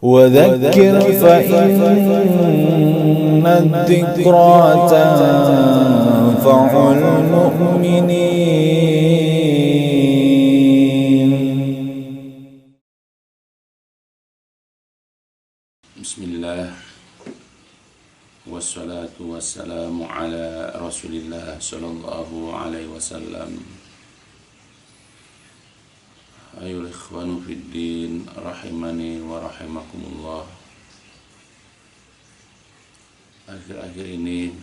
وذكر فإن الذكرى تنفع المؤمنين. بسم الله والصلاة والسلام على رسول الله صلى الله عليه وسلم. Ayol ikhwanu fiddin rahimani wa rahimakumullah. Akhir-akhir ini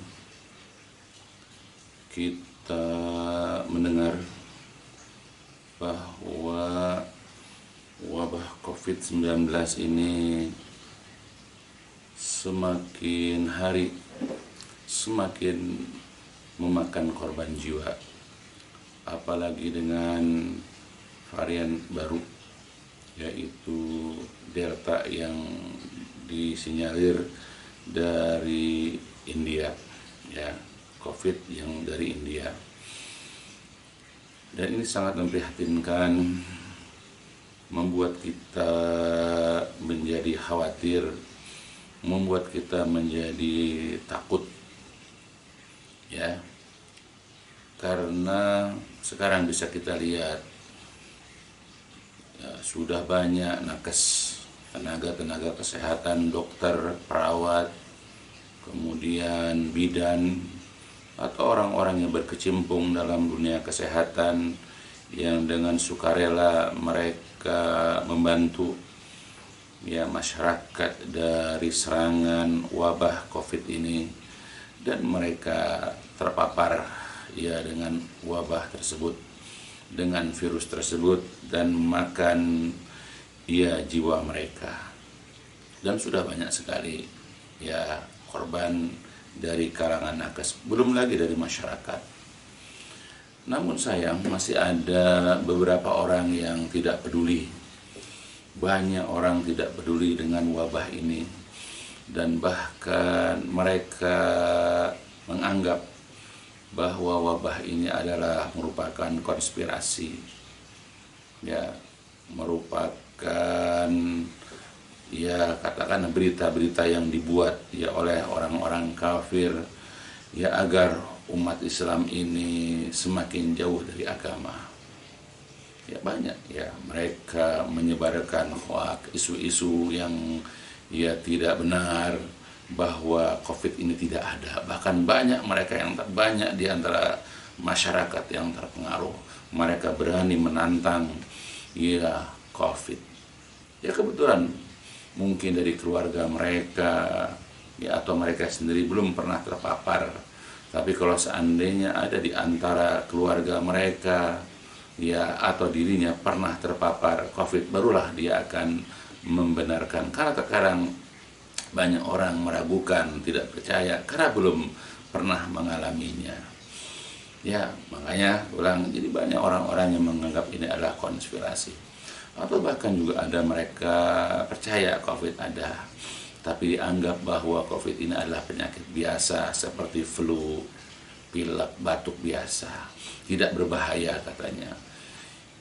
kita mendengar bahwa wabah COVID-19 ini semakin hari semakin memakan korban jiwa, apalagi dengan varian baru yaitu Delta yang disinyalir dari India, ya, COVID yang dari India. Dan ini sangat memprihatinkan, membuat kita menjadi khawatir, membuat kita menjadi takut, ya, karena sekarang bisa kita lihat ya, sudah banyak nakes, tenaga kesehatan, dokter, perawat, kemudian bidan, atau orang-orang yang berkecimpung dalam dunia kesehatan yang dengan sukarela mereka membantu ya masyarakat dari serangan wabah COVID ini, dan mereka terpapar ya dengan wabah tersebut, dengan virus tersebut, dan makan ya jiwa mereka. Dan sudah banyak sekali ya korban dari kalangan nakes, belum lagi dari masyarakat. Namun sayang, masih ada beberapa orang yang tidak peduli. Banyak orang tidak peduli dengan wabah ini, dan bahkan mereka menganggap bahwa wabah ini adalah merupakan konspirasi, ya, merupakan ya katakan berita-berita yang dibuat ya oleh orang-orang kafir ya agar umat Islam ini semakin jauh dari agama. Ya banyak ya mereka menyebarkan hoax, isu-isu yang ya tidak benar, bahwa COVID ini tidak ada. Bahkan banyak di antara masyarakat yang terpengaruh, mereka berani menantang ya COVID. Ya kebetulan mungkin dari keluarga mereka ya atau mereka sendiri belum pernah terpapar. Tapi kalau seandainya ada di antara keluarga mereka ya atau dirinya pernah terpapar COVID, barulah dia akan membenarkan. Karena sekarang banyak orang meragukan, tidak percaya karena belum pernah mengalaminya. Ya, makanya jadi banyak orang-orang yang menganggap ini adalah konspirasi. Atau bahkan juga ada mereka percaya COVID ada, tapi dianggap bahwa COVID ini adalah penyakit biasa seperti flu, pilek, batuk biasa, tidak berbahaya katanya.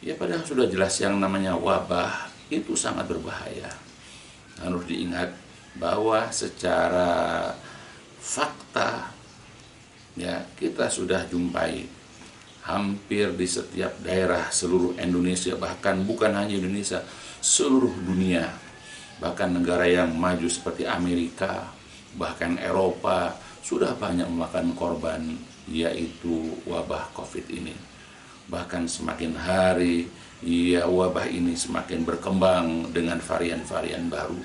Ya padahal sudah jelas yang namanya wabah itu sangat berbahaya. Harus diingat bahwa secara fakta ya kita sudah jumpai hampir di setiap daerah seluruh Indonesia, bahkan bukan hanya Indonesia, seluruh dunia, bahkan negara yang maju seperti Amerika, bahkan Eropa sudah banyak memakan korban yaitu wabah COVID ini. Bahkan semakin hari ya wabah ini semakin berkembang dengan varian-varian baru.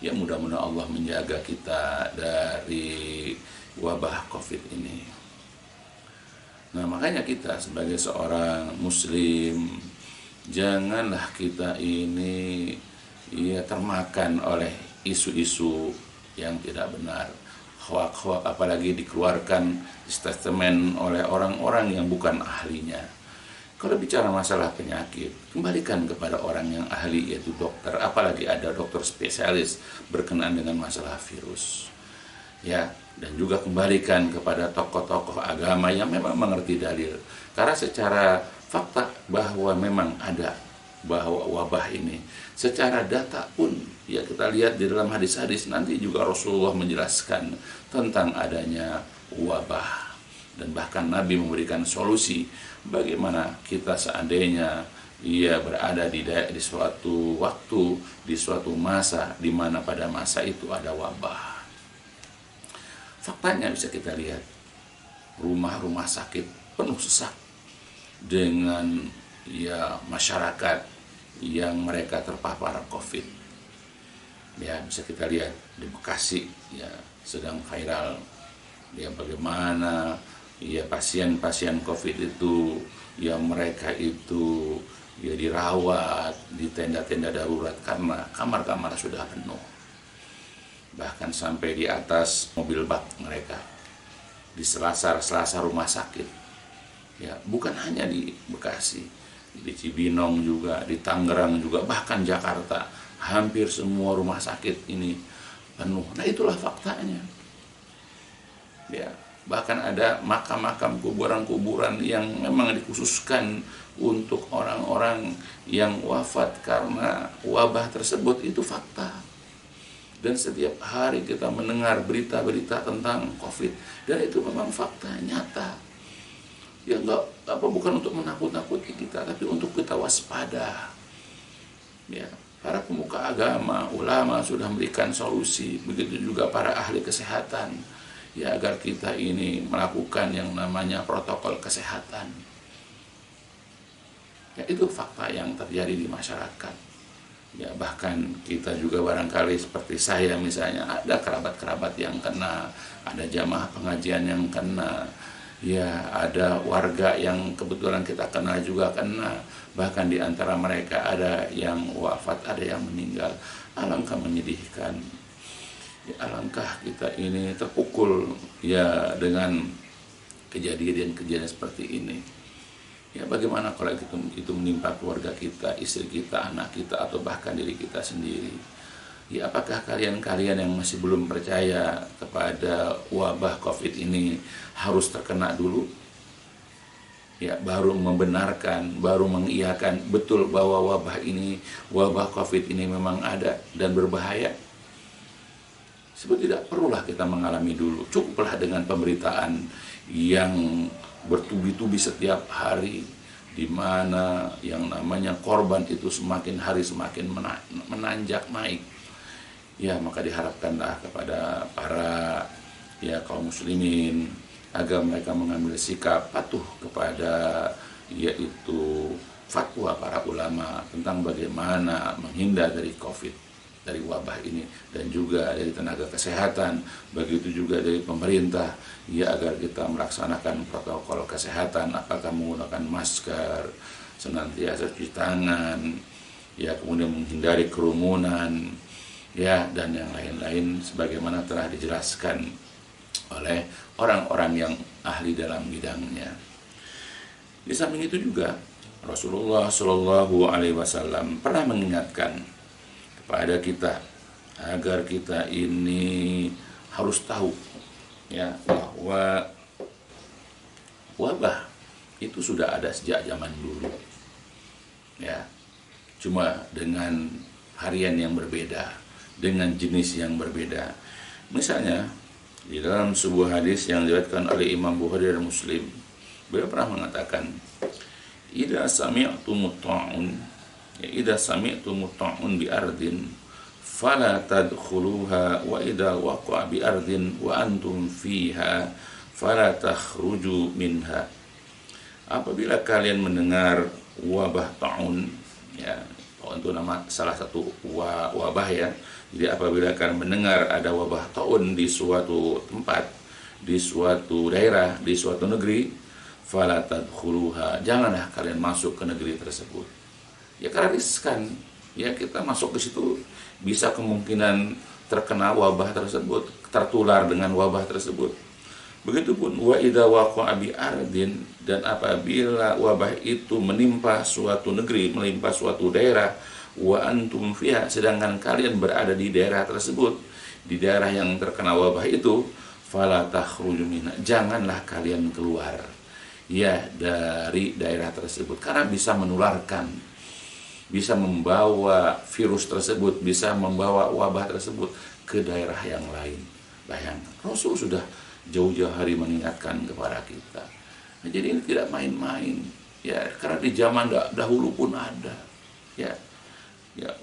Ya mudah-mudahan Allah menjaga kita dari wabah COVID ini. Nah makanya kita sebagai seorang muslim, janganlah kita ini ya termakan oleh isu-isu yang tidak benar, hoak-hoak, apalagi dikeluarkan statement oleh orang-orang yang bukan ahlinya. Kalau bicara masalah penyakit, kembalikan kepada orang yang ahli, yaitu dokter, apalagi ada dokter spesialis berkenaan dengan masalah virus. Ya, dan juga kembalikan kepada tokoh-tokoh agama yang memang mengerti dalil. Karena secara fakta bahwa memang ada bahwa wabah ini secara data pun ya kita lihat di dalam hadis-hadis nanti juga Rasulullah menjelaskan tentang adanya wabah, dan bahkan Nabi memberikan solusi bagaimana kita seandainya ia berada di suatu waktu, di suatu masa di mana pada masa itu ada wabah. Faktanya bisa kita lihat, rumah-rumah sakit penuh sesak dengan ya masyarakat yang mereka terpapar COVID. Ya bisa kita lihat di Bekasi ya sedang viral ya bagaimana ya pasien-pasien COVID itu yang mereka itu ya dirawat di tenda-tenda darurat karena kamar-kamar sudah penuh, bahkan sampai di atas mobil bak mereka, di selasar-selasar rumah sakit. Ya, bukan hanya di Bekasi, di Cibinong juga, di Tangerang juga, bahkan Jakarta, hampir semua rumah sakit ini penuh. Nah, itulah faktanya. Ya, bahkan ada makam-makam, kuburan-kuburan yang memang dikhususkan untuk orang-orang yang wafat karena wabah tersebut. Itu fakta. Dan setiap hari kita mendengar berita-berita tentang COVID, dan itu memang fakta nyata. Ya bukan untuk menakut-nakuti kita, tapi untuk kita waspada. Ya, para pemuka agama, ulama sudah memberikan solusi, begitu juga para ahli kesehatan, ya agar kita ini melakukan yang namanya protokol kesehatan. Ya, itu fakta yang terjadi di masyarakat. Ya, bahkan kita juga barangkali seperti saya misalnya, ada kerabat-kerabat yang kena, ada jamaah pengajian yang kena, ya ada warga yang kebetulan kita kenal juga kena, bahkan di antara mereka ada yang wafat, ada yang meninggal. Alangkah menyedihkan. Ya, alangkah kita ini terpukul ya dengan kejadian-kejadian seperti ini. Ya bagaimana kalau itu menimpa keluarga kita, istri kita, anak kita, atau bahkan diri kita sendiri. Ya apakah kalian-kalian yang masih belum percaya kepada wabah COVID ini harus terkena dulu? Ya baru membenarkan, baru mengiyakan betul bahwa wabah COVID ini memang ada dan berbahaya. Sebab tidak perlulah kita mengalami dulu, cukuplah dengan pemberitaan yang bertubi-tubi setiap hari, di mana yang namanya korban itu semakin hari semakin menanjak naik. Ya maka diharapkanlah kepada para ya kaum muslimin agar mereka mengambil sikap patuh kepada yaitu fatwa para ulama tentang bagaimana menghindar dari COVID, dari wabah ini, dan juga dari tenaga kesehatan, begitu juga dari pemerintah, ya agar kita melaksanakan protokol kesehatan, apakah menggunakan masker, senantiasa cuci tangan, ya kemudian menghindari kerumunan, ya dan yang lain-lain sebagaimana telah dijelaskan oleh orang-orang yang ahli dalam bidangnya. Di samping itu juga Rasulullah Shallallahu Alaihi Wasallam pernah mengingatkan kepada kita agar kita ini harus tahu ya bahwa wabah itu sudah ada sejak zaman dulu, ya cuma dengan harian yang berbeda, dengan jenis yang berbeda. Misalnya di dalam sebuah hadis yang diriwayatkan oleh Imam Bukhari dan Muslim, beliau pernah mengatakan, idza sami'tumut ta'un, idza sami'tumut ta'un bi ardin fala tadkhuluha wa idza waqa'a bi ardin wa antum fiha fala takhruju minha. Apabila kalian mendengar wabah ta'un, ya ta'un itu nama salah satu wabah ya. Jadi apabila kalian mendengar ada wabah ta'un di suatu tempat, di suatu daerah, di suatu negeri, fala tadkhuluha, janganlah kalian masuk ke negeri tersebut. Ya karena riskan, ya kita masuk ke situ bisa kemungkinan terkena wabah tersebut, tertular dengan wabah tersebut. Begitupun wa idza waqa'a bi ardin, dan apabila wabah itu menimpa suatu negeri, menimpa suatu daerah, wa antum fiha, sedangkan kalian berada di daerah tersebut, di daerah yang terkena wabah itu, fala takhruju minha, janganlah kalian keluar ya dari daerah tersebut karena bisa menularkan. bisa membawa virus tersebut, bisa membawa wabah tersebut ke daerah yang lain. Bayangkan, Rasul sudah jauh-jauh hari mengingatkan kepada kita. Nah, jadi ini tidak main-main, ya, karena di zaman dahulu pun ada, ya,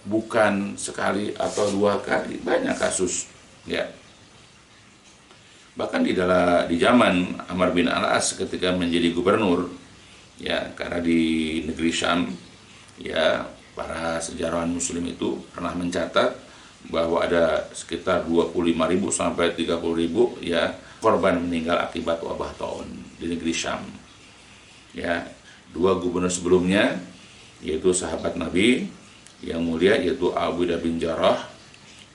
bukan sekali atau dua kali, banyak kasus, ya. Bahkan di zaman Amr bin Al-As ketika menjadi gubernur, ya, karena di negeri Syam, ya, para sejarawan Muslim itu pernah mencatat bahwa ada sekitar 25.000 sampai 30.000, ya, korban meninggal akibat wabah taun di negeri Syam. Ya, dua gubernur sebelumnya, yaitu sahabat Nabi yang mulia, yaitu Abu Ubaidah bin Jarrah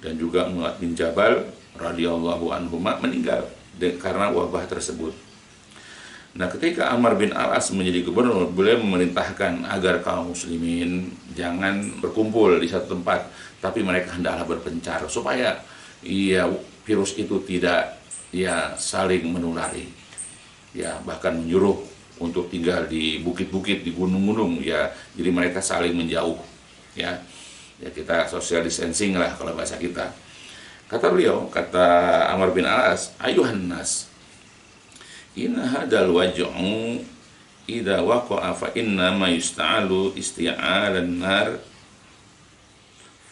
dan juga Mu'adz bin Jabal radhiyallahu anhuma, meninggal karena wabah tersebut. Nah, ketika Amr bin Al-As menjadi gubernur, beliau memerintahkan agar kaum muslimin jangan berkumpul di satu tempat, tapi mereka hendaklah berpencar supaya virus itu tidak saling menulari. Ya, bahkan menyuruh untuk tinggal di bukit-bukit, di gunung-gunung, ya. Jadi mereka saling menjauh, ya. Ya, kita social distancing lah kalau bahasa kita. Kata beliau, kata Amr bin Al-As, ayuhan nas, inna hadal waj'u idza waqa'a fa inna ma yusta'alu isti'alan nar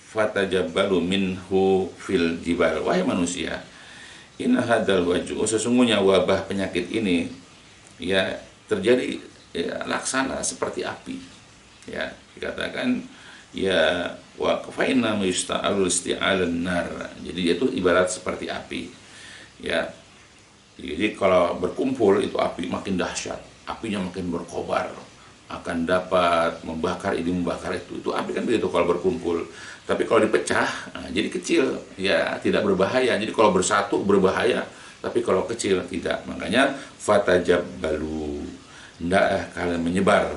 fatajabbalu minhu fil jibal. Wahai manusia, inna hadal waj'u, sesungguhnya wabah penyakit ini, ya, terjadi, ya, laksana seperti api. Ya, dikatakan, ya, wa fa inna ma yusta'alu isti'alan nar. Jadi itu ibarat seperti api. Ya. Jadi kalau berkumpul itu api makin dahsyat, apinya makin berkobar, akan dapat membakar ini membakar itu api kan begitu kalau berkumpul. Tapi kalau dipecah, nah, jadi kecil, ya, tidak berbahaya. Jadi kalau bersatu berbahaya, tapi kalau kecil tidak. Makanya fatajabbalu, hendak kalian menyebar,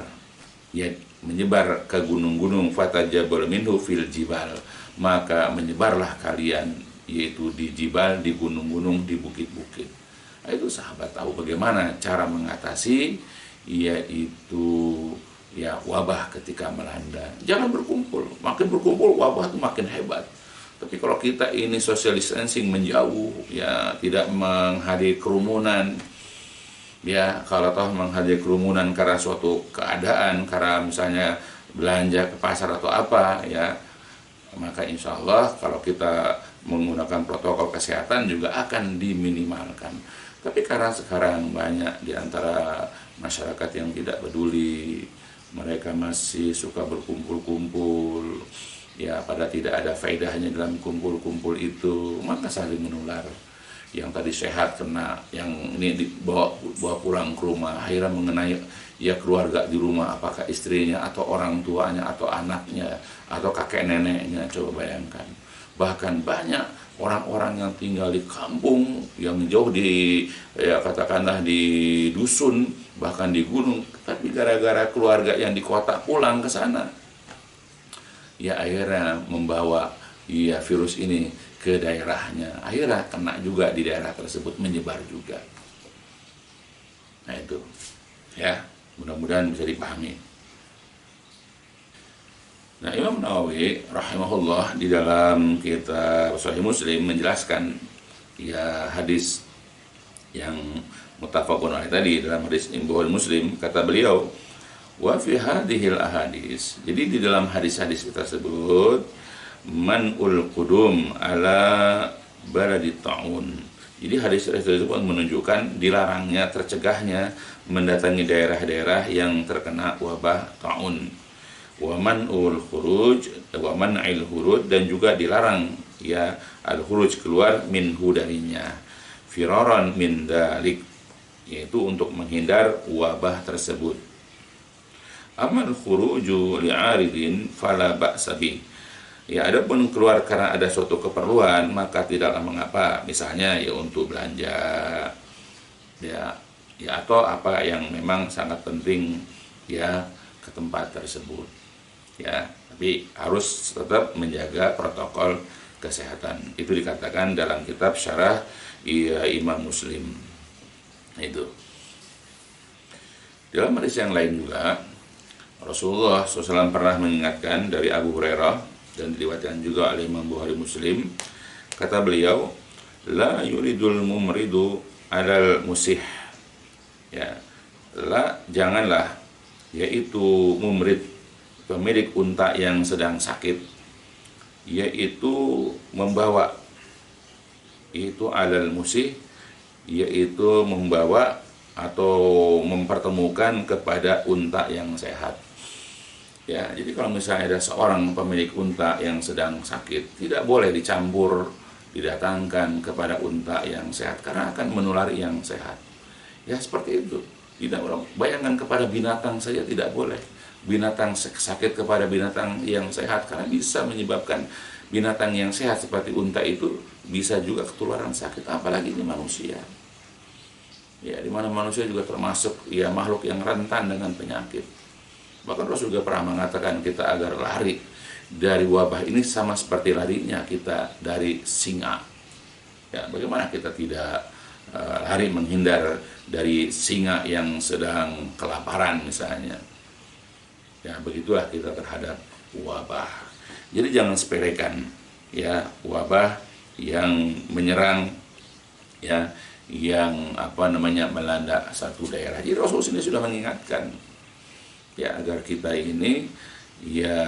ya, menyebar ke gunung-gunung, fatajabbalu minhu fil jibal, maka menyebarlah kalian, yaitu di jibal, di gunung-gunung, di bukit-bukit. Nah, itu sahabat tahu bagaimana cara mengatasi, yaitu, ya, wabah ketika melanda. Jangan berkumpul, makin berkumpul wabah itu makin hebat. Tapi kalau kita ini social distancing, menjauh, ya, tidak menghadiri kerumunan, ya, kalau toh menghadiri kerumunan karena suatu keadaan, karena misalnya belanja ke pasar atau apa, ya, maka insya Allah kalau kita menggunakan protokol kesehatan juga akan diminimalkan. Tapi karena sekarang banyak di antara masyarakat yang tidak peduli, mereka masih suka berkumpul-kumpul, ya, pada tidak ada faedahnya dalam kumpul-kumpul itu, maka saling menular. Yang tadi sehat kena, yang ini dibawa pulang ke rumah, akhirnya mengenai, ya, keluarga di rumah, apakah istrinya atau orang tuanya atau anaknya atau kakek neneknya. Coba bayangkan. Bahkan banyak orang-orang yang tinggal di kampung, yang jauh di, ya, katakanlah di dusun, bahkan di gunung, tapi gara-gara keluarga yang di kota pulang ke sana, ya, akhirnya membawa, ya, virus ini ke daerahnya, akhirnya kena juga di daerah tersebut, menyebar juga. Nah, itu, ya, mudah-mudahan bisa dipahami. Nah, Imam Nawawi rahimahullah di dalam kitab Sahih Muslim menjelaskan, ya, hadis yang muttafaqun alaih tadi, dalam hadis Bukhari Muslim, kata beliau, wa fi hadhil ahadis, jadi di dalam hadis-hadis tersebut, man'ul qudum ala baladi ta'un. Jadi hadis tersebut menunjukkan dilarangnya, tercegahnya mendatangi daerah-daerah yang terkena wabah ta'un. Wa man'ul khuruj, wa man'il khuruj, dan juga dilarang, ya, al-khuruj, keluar, minhu, darinya, firaran min dalik, yaitu untuk menghindar wabah tersebut. Amal khuruju li'aridin fala ba'sa bih. Ya, adapun keluar karena ada suatu keperluan, maka tidaklah mengapa, misalnya, ya, untuk belanja, ya, atau apa yang memang sangat penting, ya, ke tempat tersebut. Ya, tapi harus tetap menjaga protokol kesehatan. Itu dikatakan dalam kitab Syarah, ya, Imam Muslim. Itu. Dalam hadis yang lain juga, Rasulullah SAW pernah mengingatkan dari Abu Hurairah dan diriwayatkan juga oleh Imam Bukhari Muslim. Kata beliau, la yuridul mumridu alal musih. Ya, janganlah, yaitu mumrid, pemilik unta yang sedang sakit, yaitu membawa, itu alal musih, yaitu membawa atau mempertemukan kepada unta yang sehat. Ya, jadi kalau misalnya ada seorang pemilik unta yang sedang sakit, tidak boleh dicampur, didatangkan kepada unta yang sehat, karena akan menulari yang sehat. Ya, seperti itu. Tidak, bayangkan kepada binatang saja tidak boleh. Binatang sakit kepada binatang yang sehat, karena bisa menyebabkan binatang yang sehat seperti unta itu bisa juga ketularan sakit, apalagi ini manusia. Ya, di mana manusia juga termasuk ya makhluk yang rentan dengan penyakit. Bahkan Rasul juga pernah mengatakan kita agar lari dari wabah ini sama seperti larinya kita dari singa. Ya, bagaimana kita tidak lari menghindar dari singa yang sedang kelaparan misalnya. Ya, begitulah kita terhadap wabah. Jadi jangan sepelekan ya wabah yang menyerang, ya, yang melanda satu daerah. Jadi Rasul sendiri sudah mengingatkan ya agar kita ini ya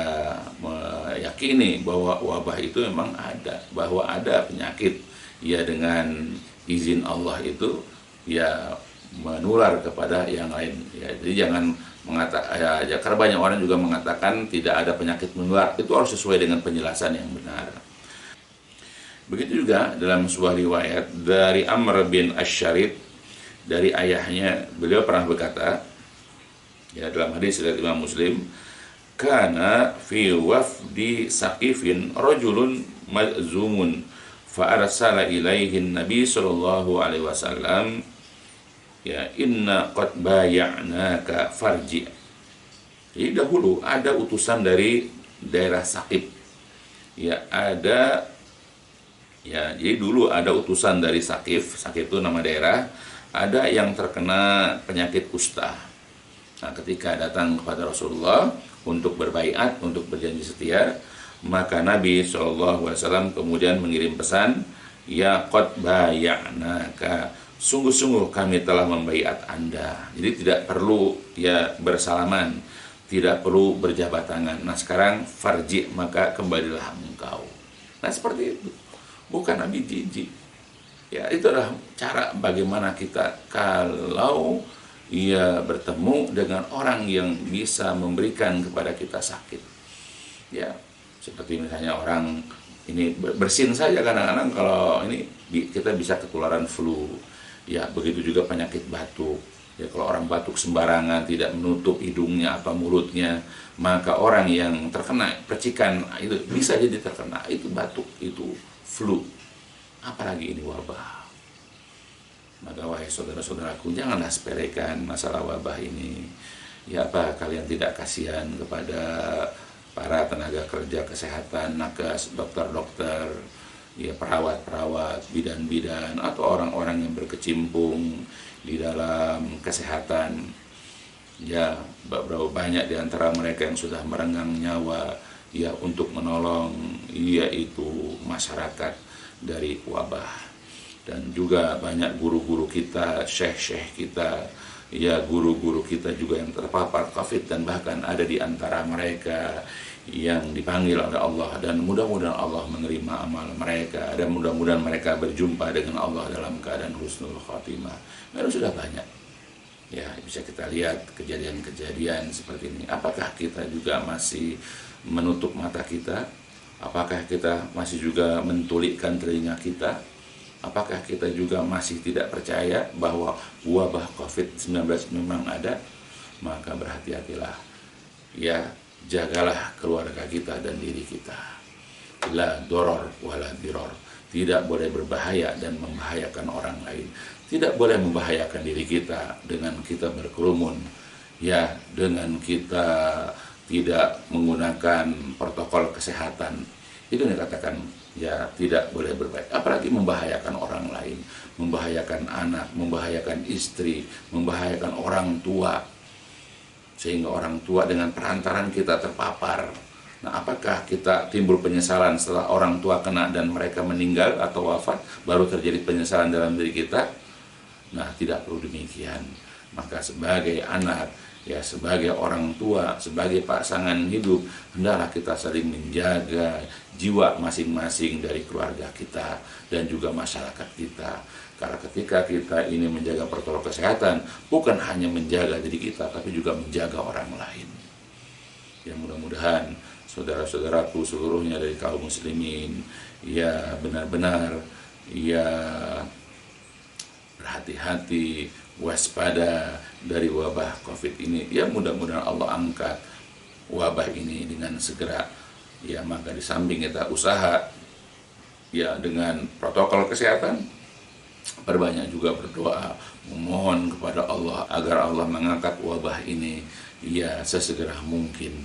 meyakini bahwa wabah itu memang ada, bahwa ada penyakit ya dengan izin Allah itu ya menular kepada yang lain. Ya, jadi jangan mengatakan ya, karena banyak orang juga mengatakan tidak ada penyakit menular. Itu harus sesuai dengan penjelasan yang benar. Begitu juga dalam sebuah riwayat dari Amr bin Ash-Sharid, dari ayahnya, beliau pernah berkata, ya dalam hadis riwayat Imam Muslim, kana fi wafdi Saqifin rajulun mazzumun fa arsala ilaihi Nabi sallallahu alaihi wasallam, ya inna qad bay'naka farji. Jadi dahulu ada utusan dari daerah Saqif. Ya ada, ya jadi dulu ada utusan dari Saqif. Saqif itu nama daerah. Ada yang terkena penyakit kusta. Nah, ketika datang kepada Rasulullah untuk berbaiat, untuk berjanji setia, maka Nabi SAW kemudian mengirim pesan, ya qad bay'naka, sungguh-sungguh kami telah membaiat Anda. Jadi tidak perlu ya bersalaman, tidak perlu berjabat tangan. Nah sekarang farji, maka kembalilah engkau. Nah seperti itu, bukan Nabi jijik. Ya itu adalah cara bagaimana kita kalau ia bertemu dengan orang yang bisa memberikan kepada kita sakit. Ya, seperti misalnya orang ini bersin saja kadang-kadang kalau ini kita bisa ketularan flu. Ya, begitu juga penyakit batuk. Ya, kalau orang batuk sembarangan tidak menutup hidungnya atau mulutnya, maka orang yang terkena percikan itu bisa jadi terkena itu batuk, itu flu. Apalagi ini wabah. Maka wahai saudara-saudaraku, janganlah sepelekan masalah wabah ini. Ya apa kalian tidak kasihan kepada para tenaga kerja kesehatan, nakes, dokter-dokter, ya perawat-perawat, bidan-bidan, atau orang-orang yang berkecimpung di dalam kesehatan. Ya berapa banyak di antara mereka yang sudah merenggang nyawa ya untuk menolong yaitu masyarakat dari wabah. Dan juga banyak guru-guru kita, syekh-syekh kita, ya guru-guru kita juga yang terpapar COVID, dan bahkan ada di antara mereka yang dipanggil oleh Allah, dan mudah-mudahan Allah menerima amal mereka, dan mudah-mudahan mereka berjumpa dengan Allah dalam keadaan husnul khatimah. Memang sudah banyak ya bisa kita lihat kejadian-kejadian seperti ini. Apakah kita juga masih menutup mata kita? Apakah kita masih juga mentulikkan telinga kita? Apakah kita juga masih tidak percaya bahwa wabah COVID-19 memang ada? Maka berhati-hatilah. Ya, jagalah keluarga kita dan diri kita. La doror wala diror. Tidak boleh berbahaya dan membahayakan orang lain. Tidak boleh membahayakan diri kita dengan kita berkerumun. Ya, dengan kita tidak menggunakan protokol kesehatan. Itu yang dikatakan ya tidak boleh berbahaya, apalagi membahayakan orang lain, membahayakan anak, membahayakan istri, membahayakan orang tua. sehingga orang tua dengan perantaraan kita terpapar. Nah, apakah kita timbul penyesalan setelah orang tua kena dan mereka meninggal atau wafat, baru terjadi penyesalan dalam diri kita? Nah, tidak perlu demikian. Maka sebagai anak, ya sebagai orang tua, sebagai pasangan hidup, hendaklah kita saling menjaga jiwa masing-masing dari keluarga kita dan juga masyarakat kita. Karena ketika kita ini menjaga protokol kesehatan, bukan hanya menjaga diri kita, tapi juga menjaga orang lain. Ya, mudah-mudahan saudara-saudaraku seluruhnya dari kaum muslimin, ya benar-benar ya berhati-hati, waspada dari wabah COVID ini. Ya, mudah-mudahan Allah angkat wabah ini dengan segera. Ya, maka di samping kita usaha ya dengan protokol kesehatan, perbanyak juga berdoa, memohon kepada Allah agar Allah mengangkat wabah ini ya sesegera mungkin.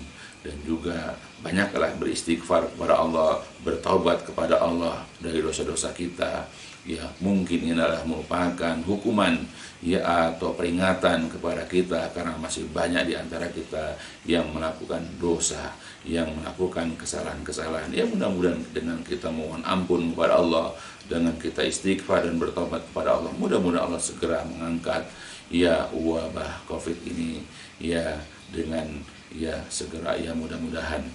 Dan juga banyaklah beristighfar kepada Allah, bertaubat kepada Allah dari dosa-dosa kita. Ya, mungkin ini adalah merupakan hukuman ya atau peringatan kepada kita, karena masih banyak di antara kita yang melakukan dosa, yang melakukan kesalahan-kesalahan. Ya, mudah-mudahan dengan kita mohon ampun kepada Allah, dengan kita istighfar dan bertobat kepada Allah, mudah-mudahan Allah segera mengangkat ya wabah COVID ini ya dengan ya segera, ya mudah-mudahan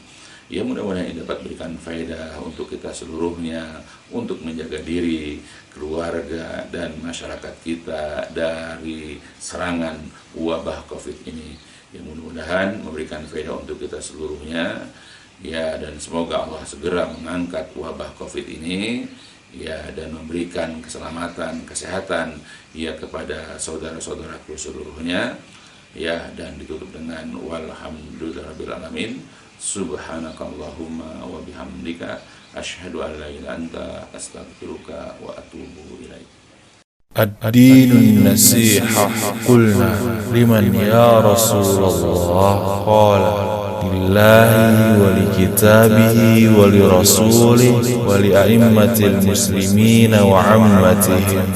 ini dapat berikan faedah untuk kita seluruhnya, untuk menjaga diri, keluarga, dan masyarakat kita dari serangan wabah COVID ini. Ya, mudah-mudahan memberikan faedah untuk kita seluruhnya, ya, dan semoga Allah segera mengangkat wabah COVID ini, ya, dan memberikan keselamatan, kesehatan, ya, kepada saudara-saudaraku seluruhnya, ya, dan ditutup dengan walhamdulillahirabbil alamin. Subhanakallahumma wa bihamdika asyhadu an la ilaha illa anta astaghfiruka wa atubu ilaik. الدين النصيحة قلنا لمن يا رسول الله قال لله ولكتابه ولرسوله ولأئمة المسلمين وعمتهم